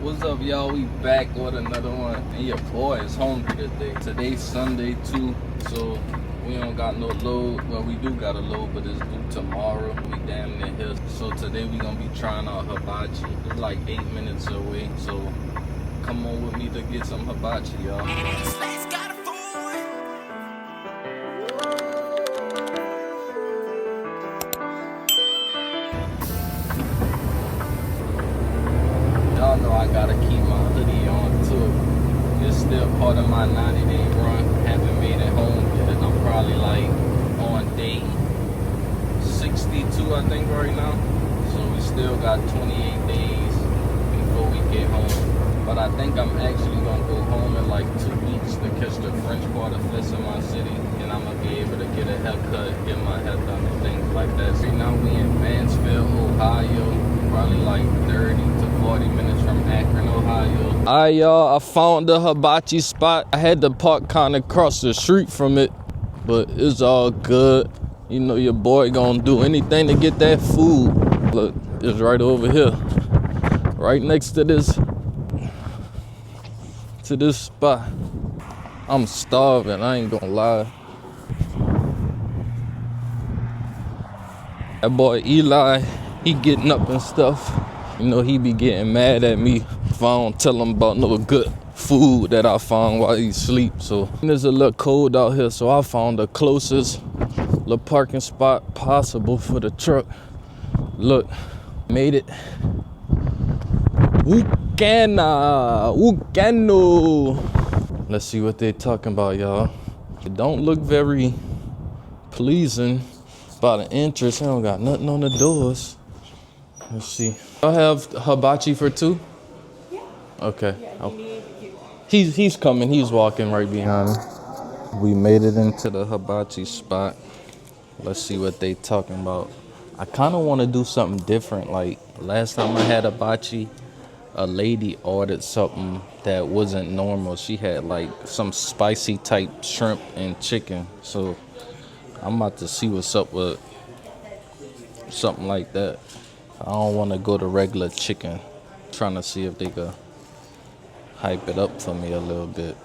What's up, y'all? We back with another one, and your boy is hungry today. Today's Sunday too, so we don't got no load. Well, we do got a load, but it's due tomorrow. We damn near here. So today we gonna be trying out hibachi. It's like 8 minutes away, so come on with me to get some hibachi, y'all. Y'all know I gotta keep my hoodie on too. It's still part of my 90-day run. Haven't made it home yet. I'm probably like on day 62, I think, right now. So we still got 28 days before we get home. But I think I'm actually gonna go home in like 2 weeks to catch the French Quarter Fest in my city, and I'm gonna be able to get a haircut, get my hair done, and things like that. Right now we in Mansfield, Ohio, probably like 30 to 40 minutes from Akron, Ohio. Alright, y'all, I found the hibachi spot. I had to park kind of across the street from it, but it's all good. You know your boy gonna do anything to get that food. Look, it's right over here, right next to this spot. I'm starving, I ain't gonna lie. That boy Eli, he getting up and stuff. You know, he be getting mad at me if I don't tell him about no good food that I found while he sleep. So it's a little cold out here, so I found the closest little parking spot possible for the truck. Look, made it. Ukano. Let's see what they talking about, y'all. It don't look very pleasing by the entrance. I don't got nothing on the doors. Let's see. Y'all have hibachi for two? Yeah. Okay. Yeah, he's coming. He's walking right behind me. We made it into the hibachi spot. Let's see what they talking about. I kind of want to do something different. Like last time I had hibachi, a lady ordered something that wasn't normal. She had like some spicy type shrimp and chicken. So I'm about to see what's up with something like that. I don't want to go to regular chicken. Trying to see if they could hype it up for me a little bit.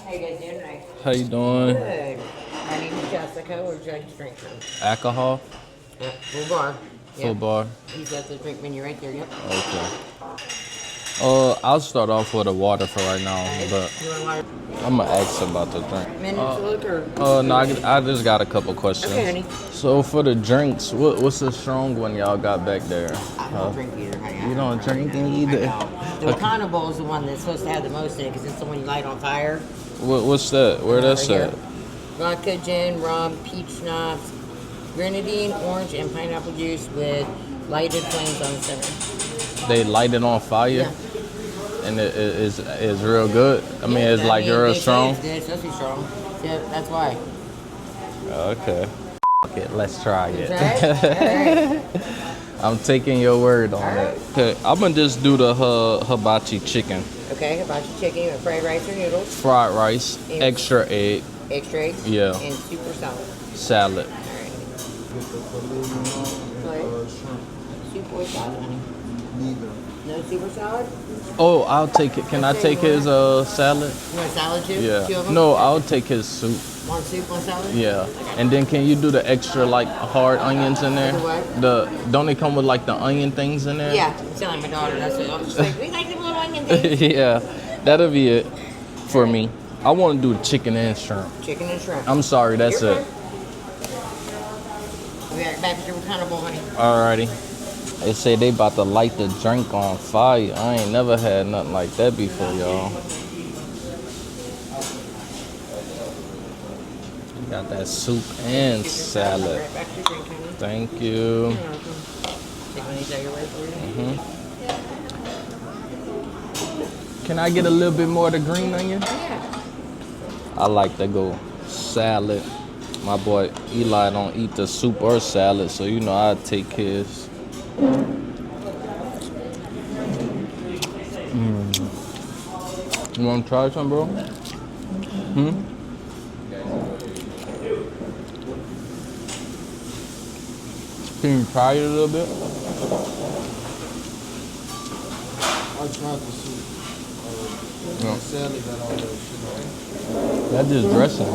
How you guys doing tonight? How you doing? Good. My name is Jessica. Would you like to drink from? Alcohol? Yep. Full bar. Full Yep. bar? He's got the drink menu right there. Yep. Okay. I'll start off with the water for right now, but You want water? I'm gonna ask about the drink. Minutes to look or? No, I just got a couple questions. Okay, honey. So for the drinks, what's the strong one y'all got back there? I don't drink either, honey. You don't drink either? The Wakanda Bowl is the one that's supposed to have the most in it because it's the one you light on fire. What's that? Where that's Right at? here. Vodka, gin, rum, peach schnapps, grenadine, orange, and pineapple juice with lighted flames on the center. They light it on fire? Yeah. And it is real good. I mean, it's like real strong. It's supposed to be strong. Yeah, that's why. Okay. Okay, let's try it. Right? All right. I'm taking your word on it. Okay, I'm gonna just do the hibachi chicken. Okay, hibachi chicken with fried rice or noodles. Fried rice, extra egg, Extra eggs. Yeah. And super salad. salad. All right. Soup or salad, honey? Neither. No super salad? Oh, I'll take it. Can I take his salad? You want salad too? Yeah. 2 of them? No, I'll take his soup. One soup, one salad? Yeah. And then can you do the extra like hard onions in there? The what? Don't they come with like the onion things in there? Yeah, I'm telling my daughter. That's what I'm just like, we like the little onion things. Yeah. That'll be it for me. I want to do the chicken and shrimp. Chicken and shrimp. I'm sorry, that's You're it. fine. We'll be right back with your kind of bowl, honey. Alrighty. They say they about to light the drink on fire. I ain't never had nothing like that before, y'all. Got that soup and salad. Right back to your drink, honey. Thank you. You're welcome. Take one of these out your way for you. Can I get a little bit more of the green onion? Yeah. I like to go salad. My boy Eli don't eat the soup or salad, so you know I take his. You want to try some, bro? Can you try it a little bit? tried the soup. No. The salad got all that shit on it. That just dressing.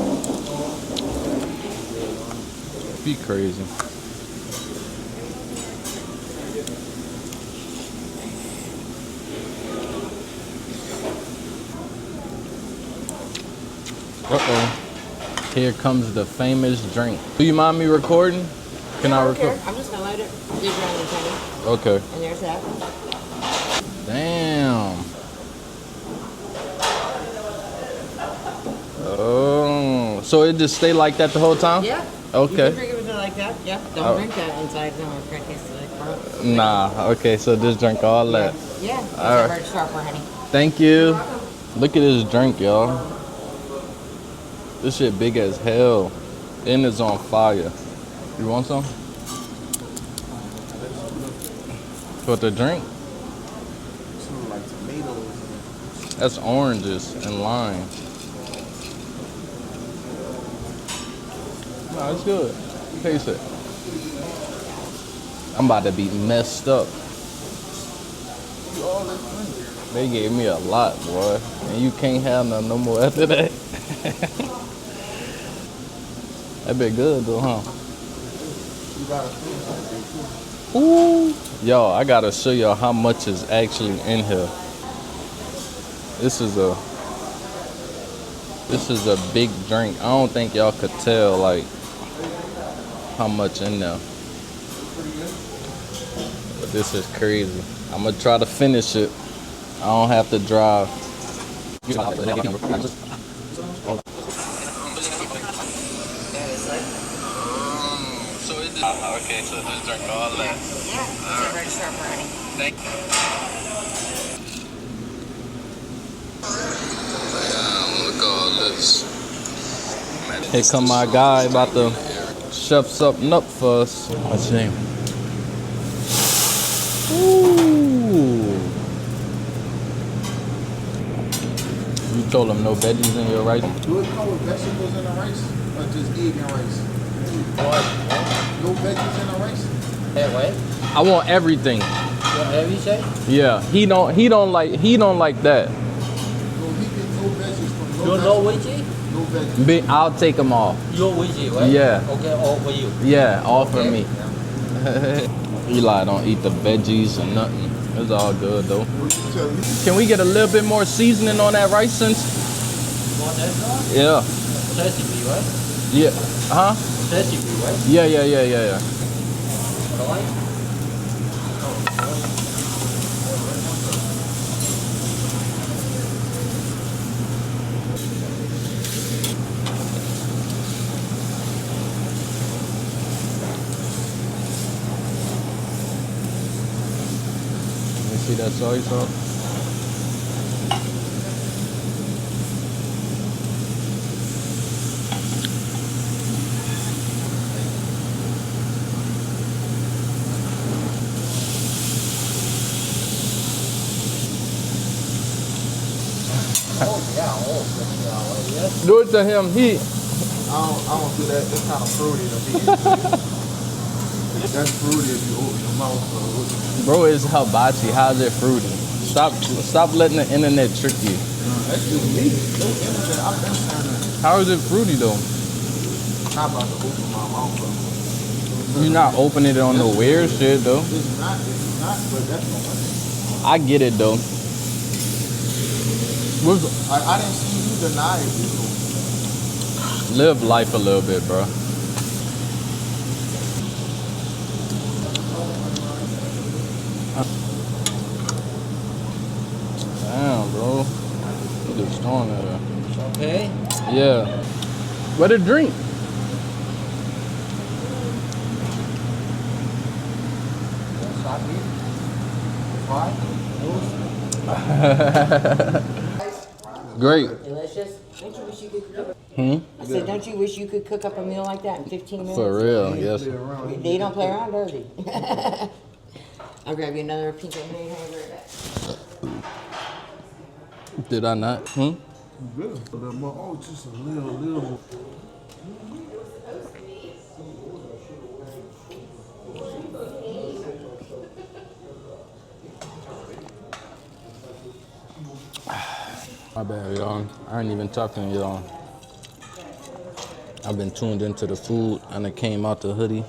Be crazy. Uh-oh. Here comes the famous drink. Do you mind me recording? Can I record? I'm just gonna let it dig around the penny. Okay. And there's that. Damn. Oh, so it just stay like that the whole time? Yeah. Okay. You can drink it with it like that. Yeah. Don't drink that inside. No, it's gonna taste like burnt. Nah. Okay, so just drink all that. Yeah. It's All a right. red sharper, honey. Thank you. Look at this drink, y'all. This shit big as hell. And it's on fire. You want some? What, the drink? Something like tomatoes. That's oranges and lime. No, it's good. Taste it. I'm about to be messed up. They gave me a lot, boy. And you can't have none no more after that. That been good though, huh? You gotta finish that too. Ooh. Yo, I gotta show y'all how much is actually in here. This is a big drink. I don't think y'all could tell like how much in there. But this is crazy. I'm gonna try to finish it. I don't have to drive. Okay, so just drink all that. Yeah. It's a red sharper, honey. Thank you. Damn, look all this. Here come my guy about to chef something up for us. Let's see. Ooh. You told him no veggies in your rice? Do it come with vegetables in the rice? Or just egg and rice? What? No veggies in the rice? Hey, wait. I want everything. Whatever you say? Yeah, he don't like that. No, he get no veggies from no You veggies. know veggie? No veggies. I'll take them all. You veggie, right? Yeah. Okay, all for you. Yeah, all for Okay. me. Eli don't eat the veggies or nothing. It's all good though. What you tell me? Can we get a little bit more seasoning on that rice since? You want that one? Yeah. Recipe, right? Yeah. Huh? Recipe, right? Yeah. Alright. Let me see that soy sauce. Oh, yeah. Yes. Do it to him. I don't do that. It's kind of fruity to me. That's fruity if you open your mouth. Bro, it's hibachi. How's it fruity? Stop letting the internet trick you. That's just me. No internet. I've been saying that. How is it fruity though? I'm about to open my mouth. You're not opening it on the weird shit though. It's not, but that's the one. I get it though. I didn't see you deny it before. Live life a little bit, bro. Damn, bro. You just throwing at her. Okay. Yeah. What a drink. Stop here. Why? Great. Delicious. Don't you wish you could cook? Hmm? I said, don't you wish you could cook up a meal like that in 15 minutes? For real, yes. They don't play around, do they? I'll grab you another pink lemonade. I'll be right back. Did I not? Hmm? Good. Oh, just a little. My bad, y'all. I ain't even talking to y'all. I've been tuned into the food and it came out the hoodie.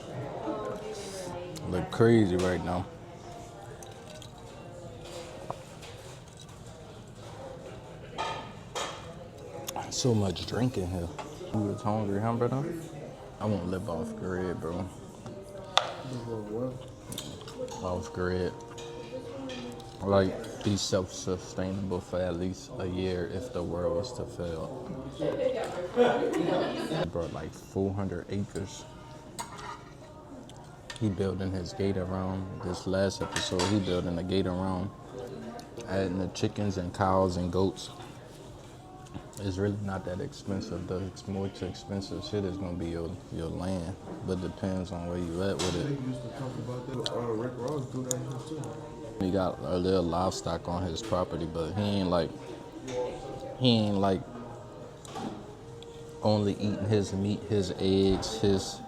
Look crazy right now. So much drinking here. You was hungry, huh, brother? I won't live off grid, bro. Off grid. Like, be self-sustainable for at least a year if the world was to fail. He brought like 400 acres. He building his gate around. This last episode, he building a gate around, adding the chickens and cows and goats. It's really not that expensive. The most expensive shit is gonna be your land, but depends on where you at with They it. used to talk about that. Rick Ross do that shit too. He got a little livestock on his property, but he ain't like only eating his meat, his eggs, his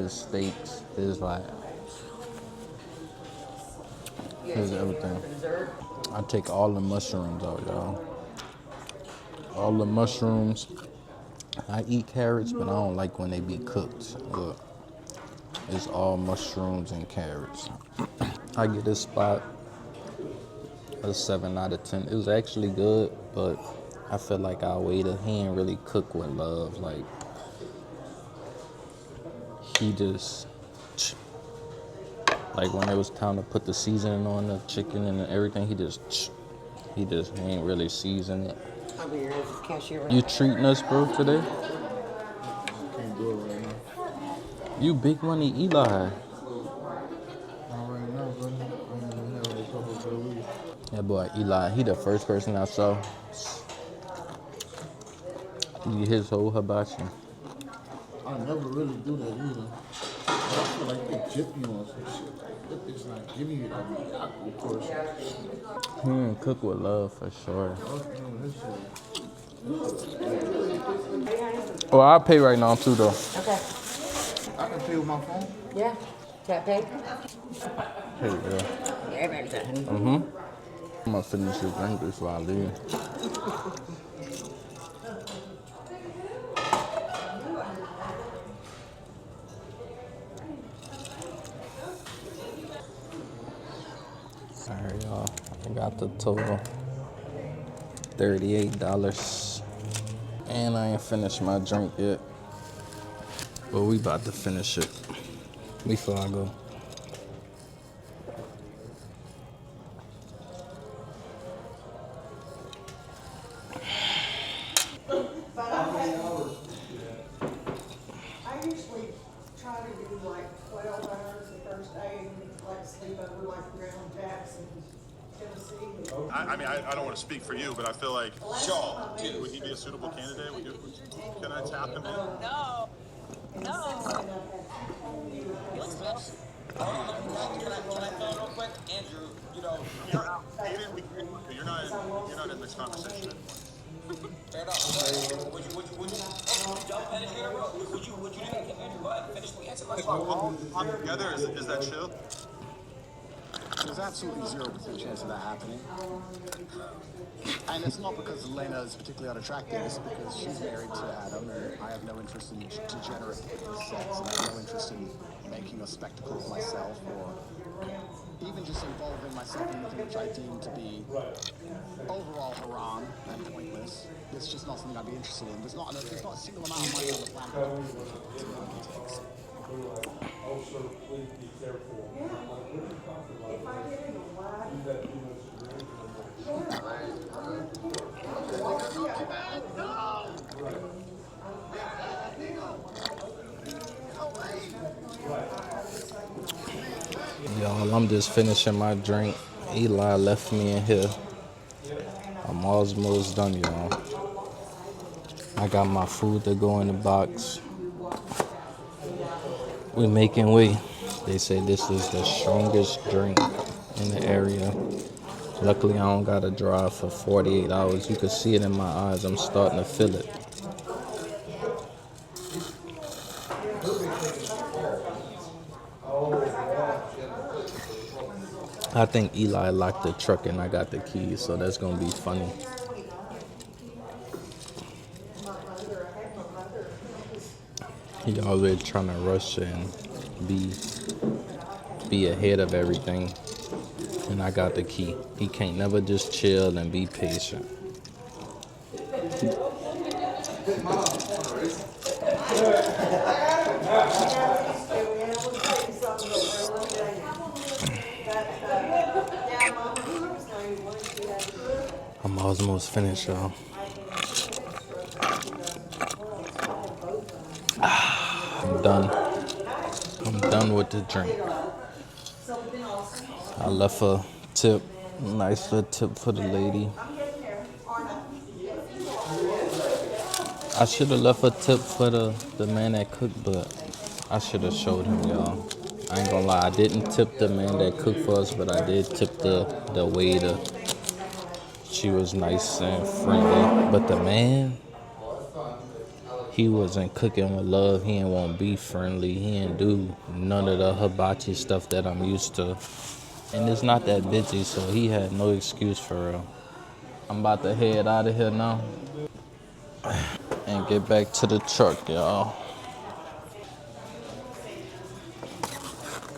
steaks, his everything. I take all the mushrooms out, y'all. All the mushrooms. I eat carrots, but I don't like when they be cooked. Look, it's all mushrooms and carrots. I get this spot a 7 out of 10. It was actually good, but I feel like our waiter, he ain't really cook with love. Like, he just, like when it was time to put the seasoning on the chicken and everything, he just ain't really seasoned it. I'll be your cashier. You treating us, bro, today? Can't do it right now. You big money Eli. Not right now, brother. I'm gonna have a couple of good weeks. That boy Eli, he the first person I saw eat his whole hibachi. I never really do that either. I feel like they tip you on some shit. It's not giving you that, of course. He didn't cook with love for sure. Oh, I'll pay right now too though. Okay. I can pay with my phone. Yeah. Tap pay? Here we go. Yeah, everybody's at home. I'm gonna finish this drink before I leave. Alright, y'all. I got the total $38. And I ain't finished my drink yet. But we about to finish it before I go. I usually try to do like 12 hours the first day and like sleep over like Grand Jacks in Tennessee. I don't want to speak for you, but I feel like, would he be a suitable candidate? Can I tap him in? No. He looks good. Can I throw real quick? Andrew, You're not in this conversation. fair enough. Would you jump penetrator, bro? Would you do that? Andrew, go ahead. Finish the answer question. All together, is that chill? There's absolutely 0% chance of that happening. And it's not because Elena is particularly unattractive, it's because she's married to Adam, and I have no interest in degenerate sex, and I have no interest in making a spectacle of myself, or even just involving myself in anything which I deem to be overall haram and pointless. It's just not something I'd be interested in. There's not a single amount of money on the planet to undertake. Also, please be careful. If I get in a wide, Y'all, I'm just finishing my drink. Eli left me in here. I'm almost done, y'all. I got my food to go in the box. We're making way. They say this is the strongest drink in the area. Luckily, I don't gotta drive for 48 hours. You can see it in my eyes. I'm starting to feel it. I think Eli locked the truck and I got the keys, so that's gonna be funny. He always trying to rush and be ahead of everything. And I got the key. He can't never just chill and be patient. I'm almost finished, y'all. I'm done. I'm done with the drink. I left a tip, nice little tip for the lady. I should have left a tip for the man that cooked, but I should have showed him, y'all. I ain't gonna lie, I didn't tip the man that cooked for us, but I did tip the waiter. She was nice and friendly, but the man, he wasn't cooking with love. He didn't want to be friendly. He didn't do none of the hibachi stuff that I'm used to. And it's not that busy, so he had no excuse for real. I'm about to head out of here now and get back to the truck, y'all.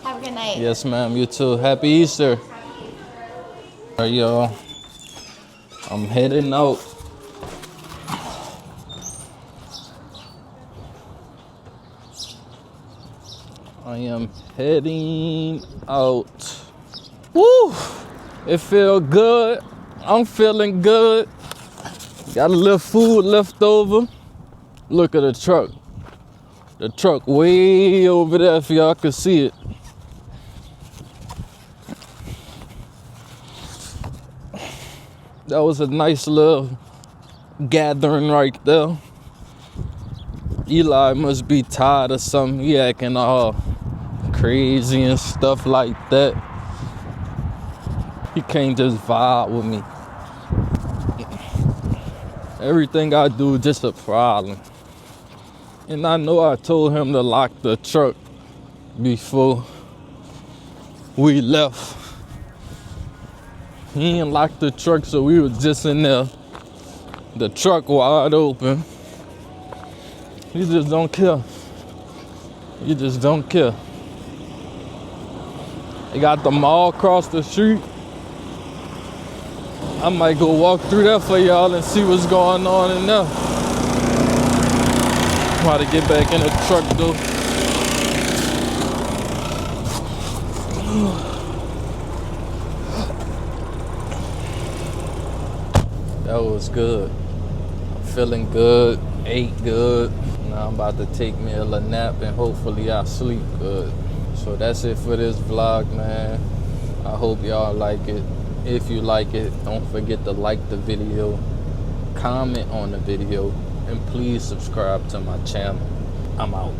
Have a good night. Yes, ma'am. You too. Happy Easter. All right, y'all. I'm heading out. I am heading out. Woo! It feels good. I'm feeling good. Got a little food left over. Look at the truck. The truck way over there if y'all can see it. That was a nice little gathering right there. Eli must be tired of something. He acting all crazy and stuff like that. He can't just vibe with me. Everything I do is just a problem. And I know I told him to lock the truck before we left. He didn't lock the truck, so we was just in there. The truck wide open. You just don't care. You just don't care. They got the mall across the street. I might go walk through there for y'all and see what's going on in there. Try to get back in the truck though. That was good. I'm feeling good, ate good. Now I'm about to take me a little nap and hopefully I sleep good. So that's it for this vlog, man. I hope y'all like it. If you like it, don't forget to like the video, comment on the video, and please subscribe to my channel. I'm out.